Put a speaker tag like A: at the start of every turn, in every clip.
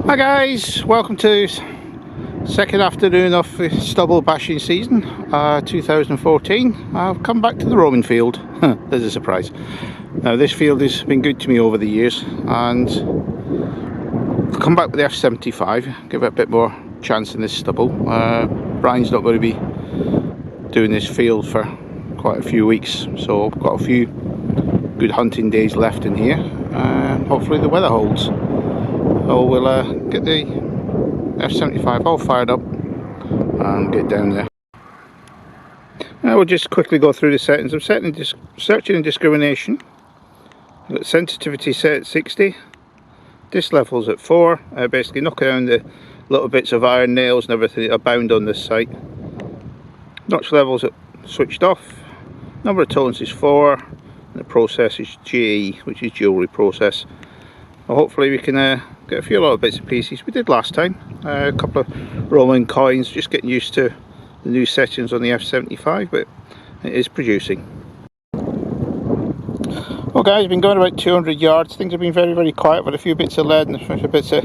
A: Hi guys, welcome to second afternoon of the stubble bashing season 2014. I've come back to the Roman field. There's a surprise. Now this field has been good to me over the years, and I've come back with the F75, give it a bit more chance in this stubble. Brian's not going to be doing this field for quite a few weeks, so I've got a few good hunting days left in here. Hopefully the weather holds. So we'll get the F75 all fired up and get down there. We'll just quickly go through the settings. I'm searching and discrimination. I've got sensitivity set at 60. Dis levels at 4. Basically knocking down the little bits of iron nails and everything that are bound on this site. Notch levels are switched off. Number of tones is 4. And the process is GE, which is jewellery process. Well, hopefully we can get a few little bits and pieces. We did last time. A couple of Roman coins, just getting used to the new settings on the F75, but it is producing. Well guys, been going about 200 yards. Things have been very quiet, with a few bits of lead and a few bits of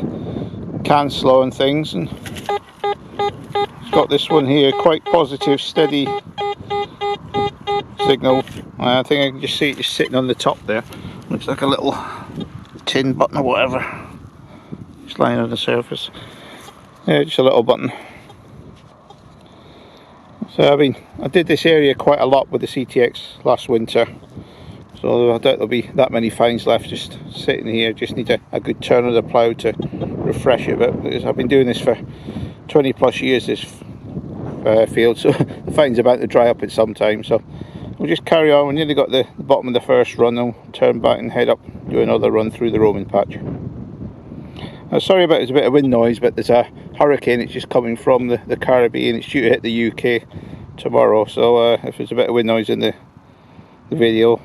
A: can slow and things. And it's got this one here, quite positive, steady signal. I think I can just see it just sitting on the top there. Looks like a little tin button or whatever, just lying on the surface. Yeah, just a little button. So I did this area quite a lot with the CTX last winter, so I doubt there'll be that many finds left just sitting here. Just need a good turn of the plough to refresh it a bit, because I've been doing this for 20 plus years, this field, so the finds about to dry up in some time. So we'll just carry on. We nearly got the bottom of the first run. I'll turn back and head up, do another run through the Roman patch. Sorry about there's a bit of wind noise, but there's a hurricane. It's just coming from the Caribbean. It's due to hit the UK tomorrow, so if there's a bit of wind noise in the video,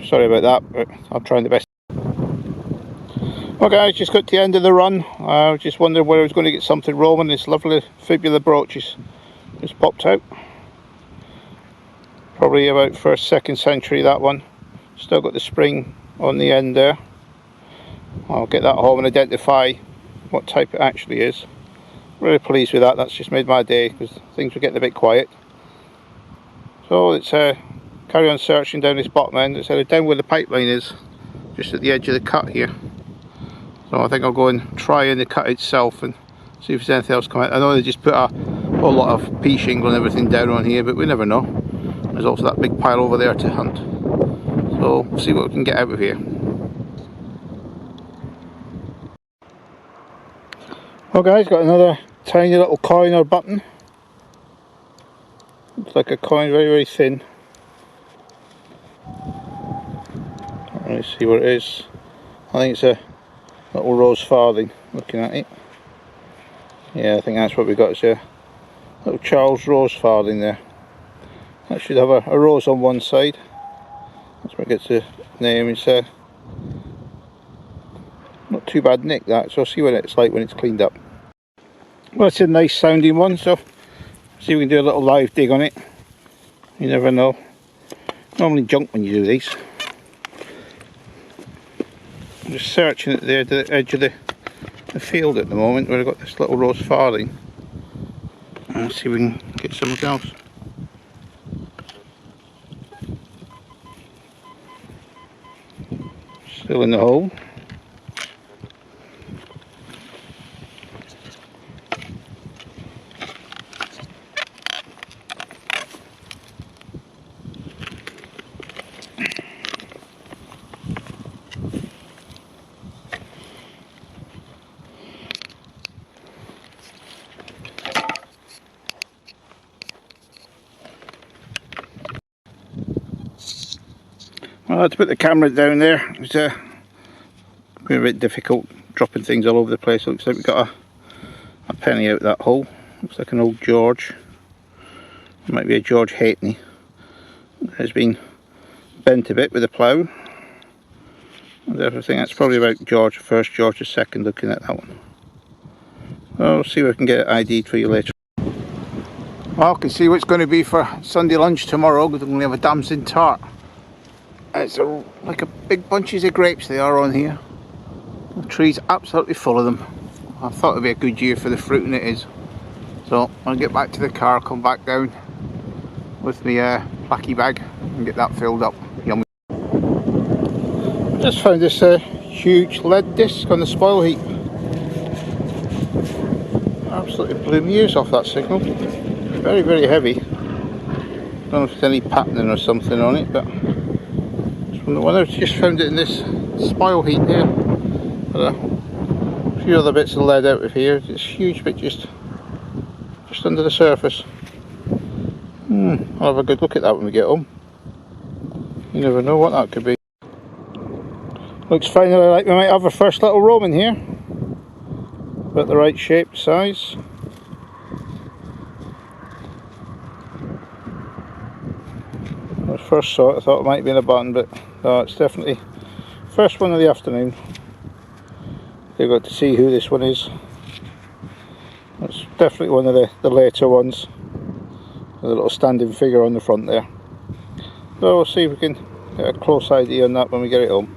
A: sorry about that, but I'll try the best. Well guys, just got to the end of the run. I was just wondering where I was going to get something Roman. This lovely fibula brooch just popped out. Probably about 1st, 2nd century, that one. Still got the spring on the end there. I'll get that home and identify what type it actually is. Really pleased with that. That's just made my day, because things were getting a bit quiet. So let's carry on searching down this bottom end. It's down where the pipeline is, just at the edge of the cut here. So I think I'll go and try in the cut itself and see if there's anything else come out. I know they just put a whole lot of pea shingle and everything down on here, but we never know. There's also that big pile over there to hunt. So we'll see what we can get out of here. Well guys, got another tiny little coin or button. Looks like a coin, very thin. Let's see what it is. I think it's a little rose farthing, looking at it. Yeah, I think that's what we got. It's a little Charles rose farthing there. That should have a rose on one side. That's where it gets the name. It's not too bad nick, that, so I'll see what it's like when it's cleaned up. Well, it's a nice sounding one, so see if we can do a little live dig on it. You never know. Normally junk when you do these. I'm just searching at the edge of the field at the moment, where I've got this little rose farthing. Let's see if we can get something else. Still in the hole. I had to put the camera down there. It's been a bit difficult dropping things all over the place. Looks like we've got a penny out that hole. Looks like an old George. It might be a George Halfpenny. It has been bent a bit with the plough. And I think that's probably about George the 1st, George the 2nd, looking at that one. I'll see if I can get it ID'd for you later. Well, I can see what it's going to be for Sunday lunch tomorrow, because I'm going to have a damson tart. It's like a big bunches of grapes they are on here. The tree's absolutely full of them. I thought it'd be a good year for the fruit, and it is. So I'll get back to the car, come back down with the blackie bag and get that filled up. Yummy. Just found this huge lead disc on the spoil heap. Absolutely blew my ears off, that signal. Very, very heavy. Don't know if there's any patterning or something on it, but it's from the one I've just found it in this spoil heap here. But a few other bits of lead out of here. It's a huge bit just under the surface. I'll have a good look at that when we get home. You never know what that could be. Looks finally like we might have our first little Roman here. About the right shape, size. When I first saw it I thought it might be in a button, but no, it's definitely first one of the afternoon. You've got to see who this one is. It's definitely one of the later ones. A little standing figure on the front there. So we'll see if we can get a close idea on that when we get it home.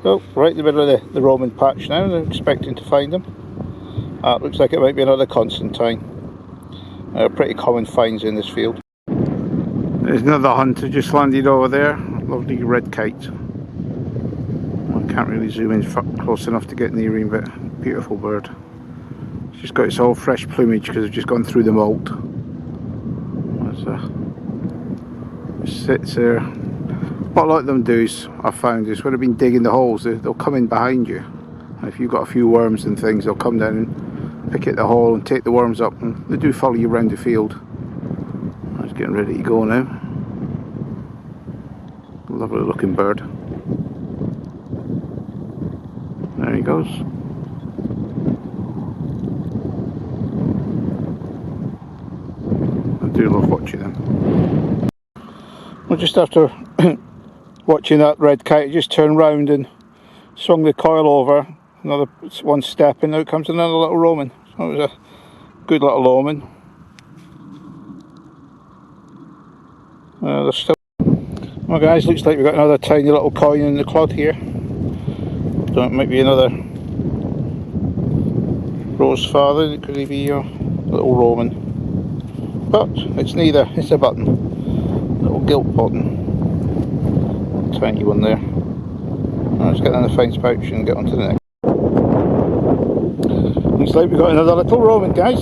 A: So right in the middle of the Roman patch now, I'm expecting to find them. Looks like it might be another Constantine. Pretty common finds in this field. There's another hunter just landed over there. Lovely red kite. I can't really zoom in close enough to get near him, but beautiful bird. It's just got its all fresh plumage because it's just gone through the molt. It sits there. What a lot of them do is, I've found, is when they've been digging the holes, they'll come in behind you. And if you've got a few worms and things, they'll come down and pick at the hole and take the worms up, and they do follow you around the field. It's getting ready to go now. Lovely looking bird. There he goes. I do love watching them. Well, just after watching that red kite, I just turned round and swung the coil over another one step, and now comes another little Roman. So it was a good little Roman. There's still. Well guys, looks like we've got another tiny little coin in the clod here. So it might be another rose father. It could be your little Roman. But it's neither, it's a button. Little gilt button. Tiny one there. Let's get in the fence pouch and get onto the next. Looks like we've got another little Roman, guys.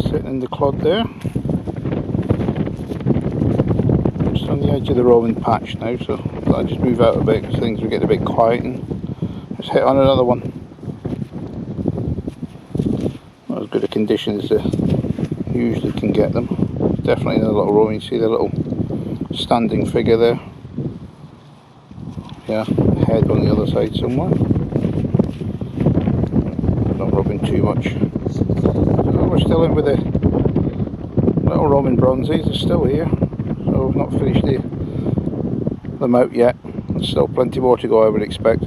A: Sitting in the clod there. Just on the edge of the Roman patch now, so I'll just move out a bit because things will get a bit quiet and just hit on another one. Not as good a condition as usually can get them. Definitely another little Roman. You see the little standing figure there. Yeah, head on the other side somewhere. Not rubbing too much. So we're still in with the little Roman bronzes. They're still here. So we've not finished them out yet. There's still plenty more to go, I would expect.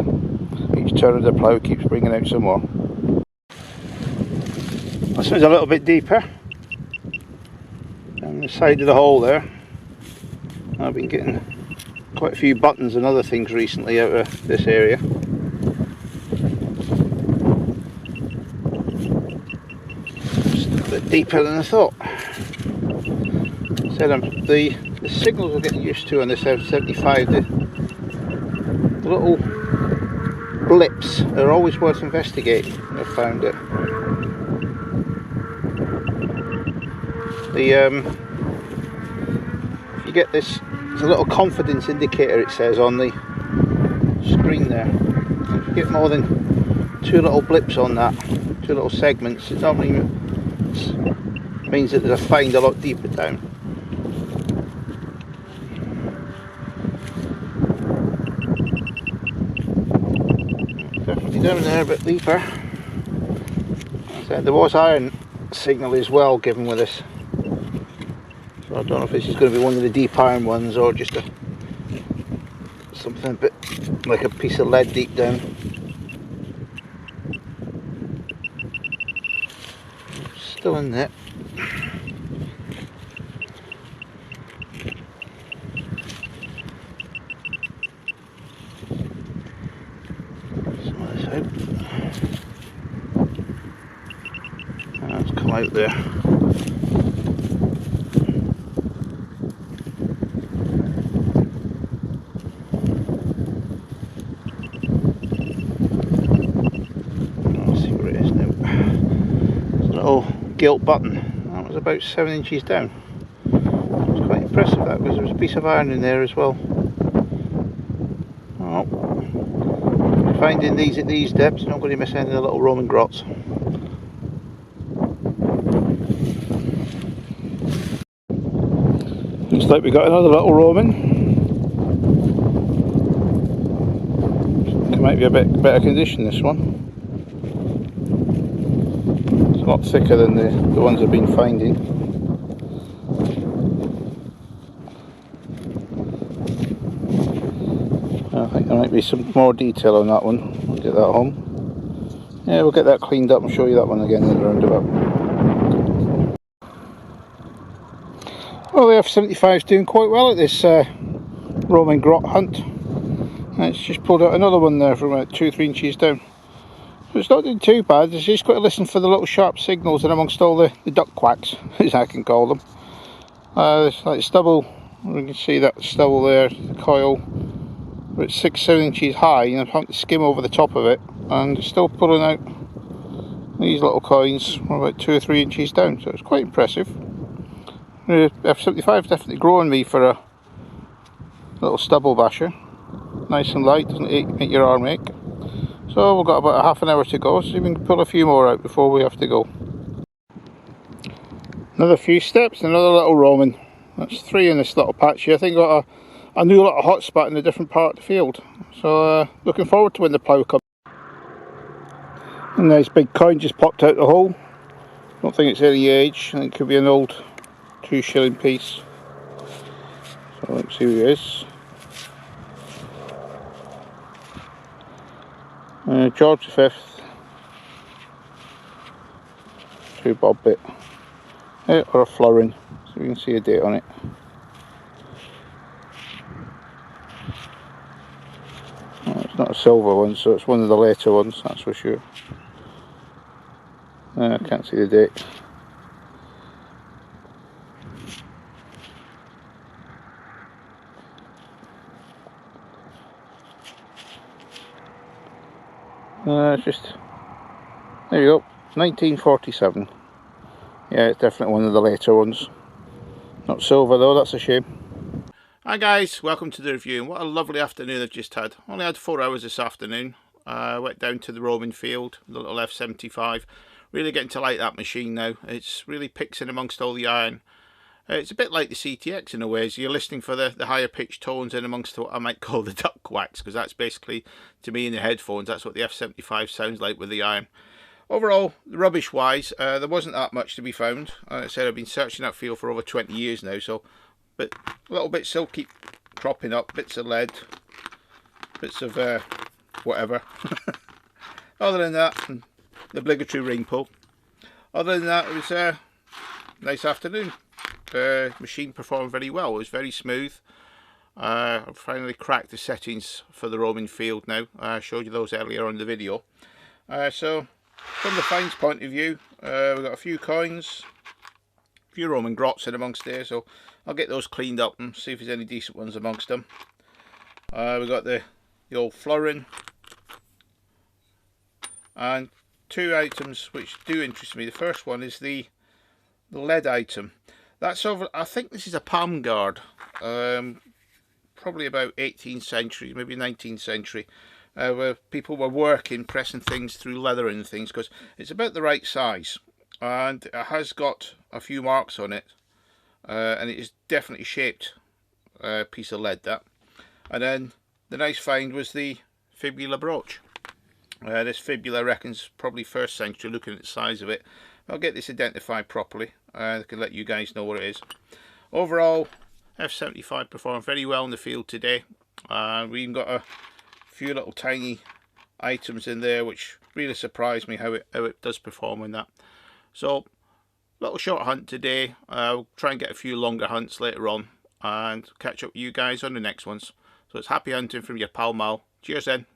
A: Each turn of the plough keeps bringing out some more. This one's a little bit deeper. Down the side of the hole there. I've been getting quite a few buttons and other things recently out of this area. Just a bit deeper than I thought. Said the signals we're getting used to on this F75, the little blips are always worth investigating. I've found it. If you get this, there's a little confidence indicator, it says on the screen there. If you get more than two little blips on that, two little segments, it normally means that there's a find a lot deeper down. Definitely down there a bit deeper. As I said, there was iron signal as well given with this. So I don't know if this is going to be one of the deep iron ones or just something a bit like a piece of lead deep down. Still in there. Some of this out. out there. Let's see where it is now. There's a little gilt button. That was about 7 inches down. It was quite impressive, that, because there was a piece of iron in there as well. Oh, finding these at these depths, not going to miss any of the little Roman grots. Looks like we got another little Roman. It might be a bit better condition, this one. It's a lot thicker than the ones I've been finding. I think there might be some more detail on that one. We'll get that home. Yeah, we'll get that cleaned up and show you that one again in the roundabout. Well, the F75 is doing quite well at this Roman grot hunt. And it's just pulled out another one there from about 2-3 inches down. So it's not doing too bad. It's just got to listen for the little sharp signals in amongst all the duck quacks, as I can call them. It's like stubble. You can see that stubble there, the coil. It's 6-7 inches high, and I'm having to skim over the top of it, and it's still pulling out these little coins from about 2 or 3 inches down, so it's quite impressive. The F75 is definitely growing me for a little stubble basher. Nice and light, doesn't make your arm ache. So we've got about a half an hour to go, so we can pull a few more out before we have to go. Another few steps, another little Roman. That's 3 in this little patch here. I think I've got a new little hotspot in a different part of the field. So looking forward to when the plough comes. A nice big coin just popped out the hole. Don't think it's any age. I think it could be an old 2-shilling piece. So let's see who it is. George V, 2-bob bit, or a florin, so you can see a date on it. Oh, it's not a silver one, so it's one of the later ones, that's for sure. I can't see the date. It's just, there you go, 1947. Yeah, it's definitely one of the later ones. Not silver though, that's a shame. Hi guys, welcome to the review, and what a lovely afternoon I've just had. Only had 4 hours this afternoon. Went down to the Roman field, the little F75. Really getting to like that machine now. It's really picks in amongst all the iron. It's a bit like the CTX in a way, you're listening for the higher pitched tones in amongst what I might call the duck quacks, because that's basically, to me in the headphones, that's what the F75 sounds like with the iron. Overall, rubbish wise, there wasn't that much to be found. Like I said, I've been searching that field for over 20 years now, so but little bits still keep cropping up, bits of lead, bits of whatever. Other than that, the obligatory ring pull. Other than that, it was a nice afternoon. Machine performed very well. It was very smooth. I've finally cracked the settings for the Roman field now. I showed you those earlier on in the video. So from the finds point of view, we've got a few coins, a few Roman grots in amongst there, so I'll get those cleaned up and see if there's any decent ones amongst them. We've got the old florin, and 2 items which do interest me. The first one is the lead item. That's over, I think this is a palm guard, probably about 18th century, maybe 19th century, where people were working, pressing things through leather and things, because it's about the right size, and it has got a few marks on it, and it is definitely shaped piece of lead, that. And then the nice find was the fibula brooch. This fibula, I reckon's probably 1st century, looking at the size of it. I'll get this identified properly. I can let you guys know what it is. Overall, F75 performed very well in the field today. We even got a few little tiny items in there which really surprised me how it does perform in that. So, little short hunt today. I'll try and get a few longer hunts later on and catch up with you guys on the next ones. So it's happy hunting from your pal Mal. Cheers then.